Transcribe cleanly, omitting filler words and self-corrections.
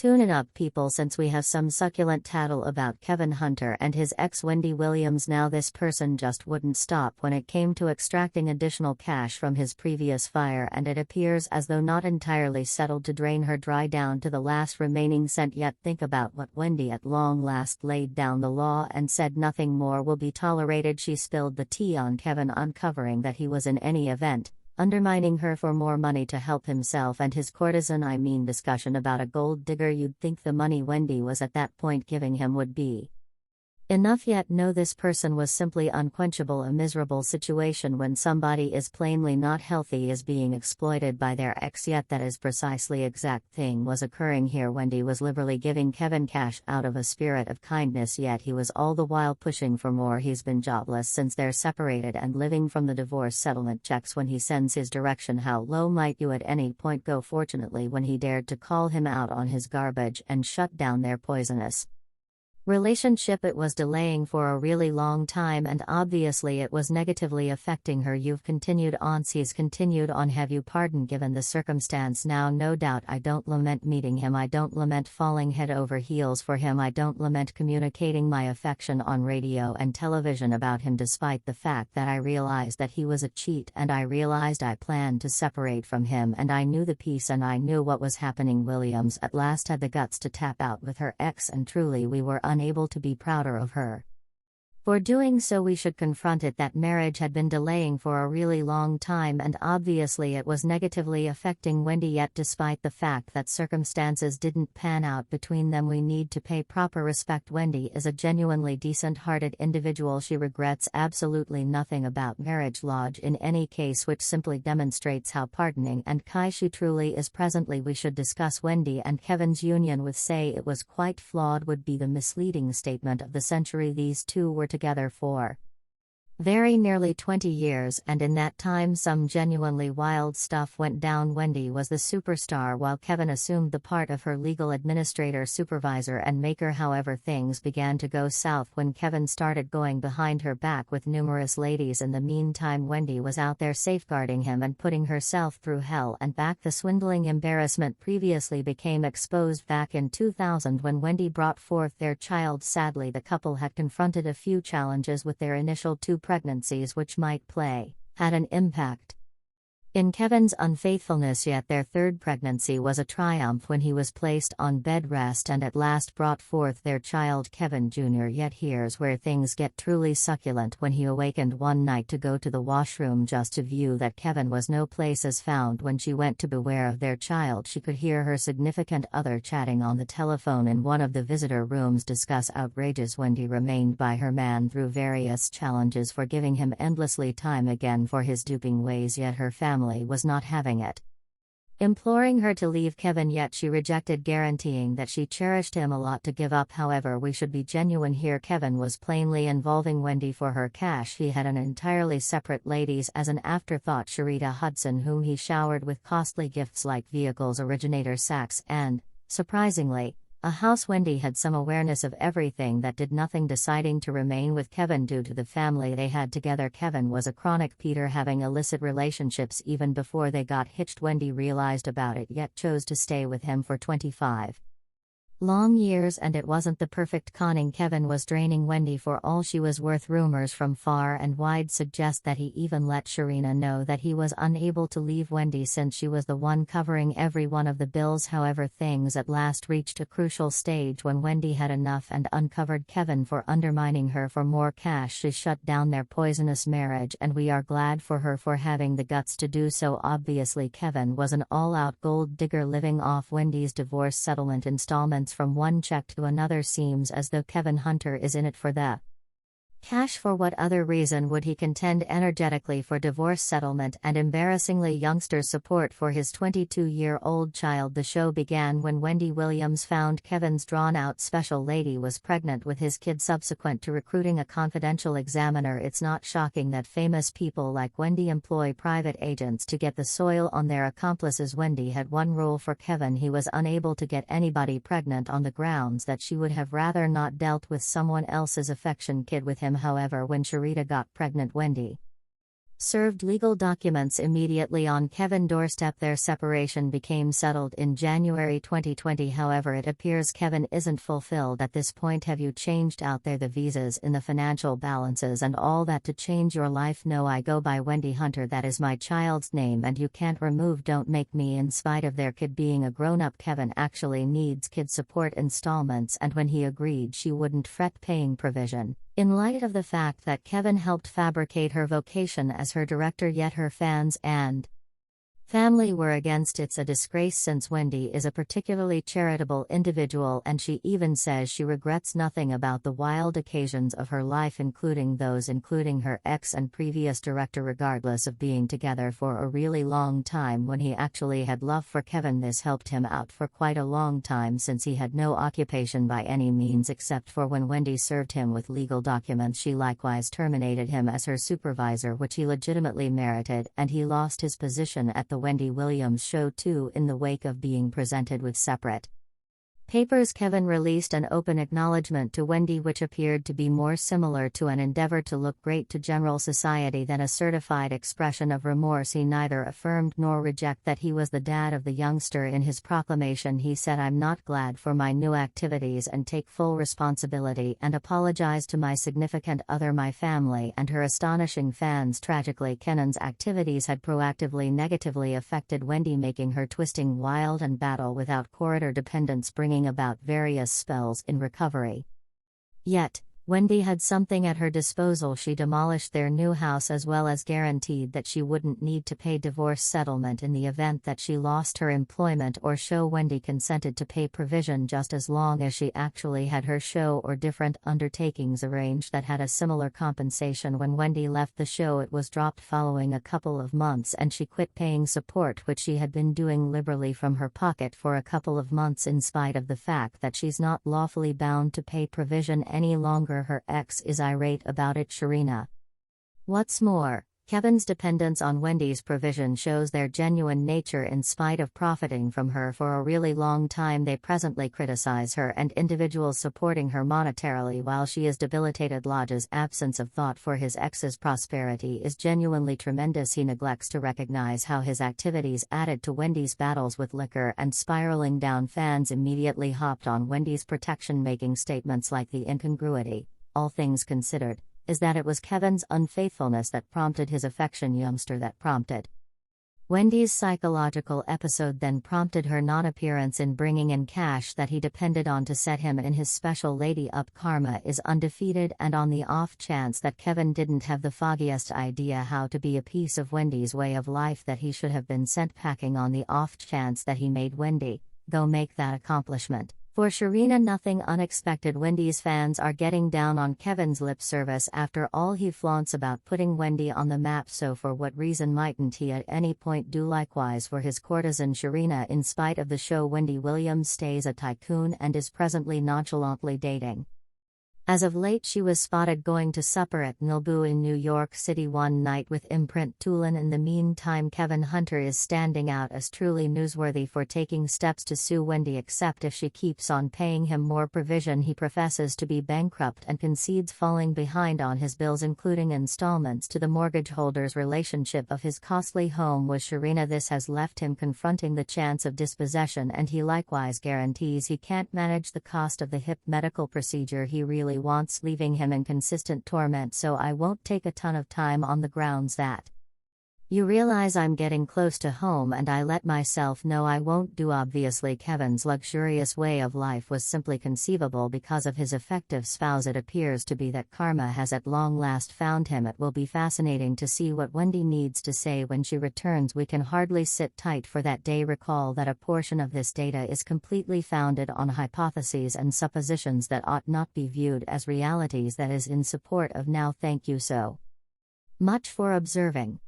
Tune it up, people, since we have some succulent tattle about Kevin Hunter and his ex Wendy Williams. Now, this person just wouldn't stop when it came to extracting additional cash from his previous fire, and it appears as though not entirely settled to drain her dry down to the last remaining cent. Yet think about what Wendy at long last laid down the law and said nothing more will be tolerated. She spilled the tea on Kevin, uncovering that he was in any event undermining her for more money to help himself and his courtesan. Discussion about a gold digger. You'd think the money Wendy was at that point giving him would be enough, yet no, this person was simply unquenchable. A miserable situation when somebody is plainly not healthy is being exploited by their ex, yet that is precisely exact thing was occurring here. Wendy was liberally giving Kevin cash out of a spirit of kindness, yet he was all the while pushing for more. He's been jobless since they're separated and living from the divorce settlement checks when he sends his direction. How low might you at any point go? Fortunately, when he dared to call him out on his garbage and shut down their poisonous relationship, it was delaying for a really long time, and obviously it was negatively affecting her. You've continued on. He's continued on. Have you pardon given the circumstance? Now, no doubt I don't lament meeting him. I don't lament falling head over heels for him. I don't lament communicating my affection on radio and television about him, despite the fact that I realized that he was a cheat, and I realized I planned to separate from him, and I knew the peace and I knew what was happening. Williams at last had the guts to tap out with her ex, and truly we were unable to be prouder of her for doing so. We should confront it. That marriage had been delaying for a really long time, and obviously it was negatively affecting Wendy, yet despite the fact that circumstances didn't pan out between them, we need to pay proper respect. Wendy is a genuinely decent-hearted individual. She regrets absolutely nothing about marriage lodge in any case, which simply demonstrates how pardoning and kind she truly is. Presently we should discuss Wendy and Kevin's union with say it was quite flawed would be the misleading statement of the century. These two were together for very nearly 20 years, and in that time some genuinely wild stuff went down. Wendy was the superstar while Kevin assumed the part of her legal administrator, supervisor and maker. However, things began to go south when Kevin started going behind her back with numerous ladies. In the meantime, Wendy was out there safeguarding him and putting herself through hell and back. The swindling embarrassment previously became exposed back in 2000 when Wendy brought forth their child. Sadly, the couple had confronted a few challenges with their initial two pregnancies, which had an impact in Kevin's unfaithfulness, yet their third pregnancy was a triumph when he was placed on bed rest and at last brought forth their child, Kevin Jr. Yet here's where things get truly succulent. When he awakened one night to go to the washroom just to view that Kevin was no place as found, when she went to beware of their child, she could hear her significant other chatting on the telephone in one of the visitor rooms. Discuss outrageous. Wendy remained by her man through various challenges, forgiving him endlessly time again for his duping ways, yet her family was not having it, imploring her to leave Kevin, yet she rejected, guaranteeing that she cherished him a lot to give up. However, we should be genuine here. Kevin was plainly involving Wendy for her cash. He had an entirely separate ladies as an afterthought, Sharita Hudson, whom he showered with costly gifts like vehicles, originator sacks and, surprisingly, a house. Wendy had some awareness of everything that did nothing, deciding to remain with Kevin due to the family they had together. Kevin was a chronic Peter, having illicit relationships even before they got hitched. Wendy realized about it, yet chose to stay with him for 25 long years, and it wasn't the perfect conning. Kevin was draining Wendy for all she was worth. Rumors from far and wide suggest that he even let Sharina know that he was unable to leave Wendy since she was the one covering every one of the bills. However, things at last reached a crucial stage when Wendy had enough and uncovered Kevin for undermining her for more cash. She shut down their poisonous marriage, and we are glad for her for having the guts to do so. Obviously, Kevin was an all-out gold digger living off Wendy's divorce settlement installments from one check to another. Seems as though Kevin Hunter is in it for the cash. For what other reason would he contend energetically for divorce settlement and embarrassingly youngster support for his 22-year-old child? The show began when Wendy Williams found Kevin's drawn-out special lady was pregnant with his kid. Subsequent to recruiting a confidential examiner, it's not shocking that famous people like Wendy employ private agents to get the soil on their accomplices. Wendy had one rule for Kevin: he was unable to get anybody pregnant on the grounds that she would have rather not dealt with someone else's affection kid with him. However, when Sharita got pregnant, Wendy served legal documents immediately on Kevin's doorstep. Their separation became settled in January 2020. However, it appears Kevin isn't fulfilled at this point. Have you changed out there the visas in the financial balances and all that to change your life? No, I go by Wendy Hunter, that is my child's name, and you can't remove don't make me. In spite of their kid being a grown-up, Kevin actually needs kid support installments, and when he agreed she wouldn't fret paying provision. In light of the fact that Kevin helped fabricate her vocation as her director, yet her fans and family were against. It's a disgrace, since Wendy is a particularly charitable individual, and she even says she regrets nothing about the wild occasions of her life, including her ex and previous director, regardless of being together for a really long time. When he actually had love for Kevin, this helped him out for quite a long time, since he had no occupation by any means except for when Wendy served him with legal documents. She likewise terminated him as her supervisor, which he legitimately merited, and he lost his position at the Wendy Williams show too. In the wake of being presented with separate papers, Kevin released an open acknowledgement to Wendy, which appeared to be more similar to an endeavor to look great to general society than a certified expression of remorse. He neither affirmed nor rejected that he was the dad of the youngster. In his proclamation, he said, "I'm not glad for my new activities and take full responsibility and apologize to my significant other, my family, and her astonishing fans." Tragically, Kevin's activities had proactively negatively affected Wendy, making her twisting wild and battle without corridor dependence, bringing about various spells in recovery. Yet, Wendy had something at her disposal. She demolished their new house, as well as guaranteed that she wouldn't need to pay divorce settlement in the event that she lost her employment or show. Wendy consented to pay provision just as long as she actually had her show or different undertakings arranged that had a similar compensation. When Wendy left the show, it was dropped following a couple of months, and she quit paying support, which she had been doing liberally from her pocket for a couple of months, in spite of the fact that she's not lawfully bound to pay provision any longer. Her ex is irate about it. Sharina. What's more, Kevin's dependence on Wendy's provision shows their genuine nature. In spite of profiting from her for a really long time, they presently criticize her and individuals supporting her monetarily while she is debilitated. Lodge's absence of thought for his ex's prosperity is genuinely tremendous. He neglects to recognize how his activities added to Wendy's battles with liquor and spiraling down. Fans immediately hopped on Wendy's protection, making statements like the incongruity, all things considered, is that it was Kevin's unfaithfulness that prompted his affection youngster that prompted Wendy's psychological episode, then prompted her non-appearance in bringing in cash that he depended on to set him and his special lady up. Karma is undefeated, and on the off chance that Kevin didn't have the foggiest idea how to be a piece of Wendy's way of life, that he should have been sent packing. On the off chance that he made Wendy go make that accomplishment. For Sharina, nothing unexpected. Wendy's fans are getting down on Kevin's lip service. After all, he flaunts about putting Wendy on the map, so for what reason mightn't he at any point do likewise for his courtesan Sharina? In spite of the show, Wendy Williams stays a tycoon and is presently nonchalantly dating. As of late, she was spotted going to supper at Nobu in New York City one night with imprint Tulin. In the meantime, Kevin Hunter is standing out as truly newsworthy for taking steps to sue Wendy, except if she keeps on paying him more provision. He professes to be bankrupt and concedes falling behind on his bills, including installments to the mortgage holders. Relationship of his costly home with Sharina. This has left him confronting the chance of dispossession, and he likewise guarantees he can't manage the cost of the hip medical procedure he really wants, leaving him in consistent torment. So I won't take a ton of time on the grounds that you realize I'm getting close to home, and I let myself know I won't do. Obviously, Kevin's luxurious way of life was simply conceivable because of his effective spouse. It appears to be that karma has at long last found him. It will be fascinating to see what Wendy needs to say when she returns. We can hardly sit tight for that day. Recall that a portion of this data is completely founded on hypotheses and suppositions that ought not be viewed as realities, that is in support of now. Thank you so much for observing.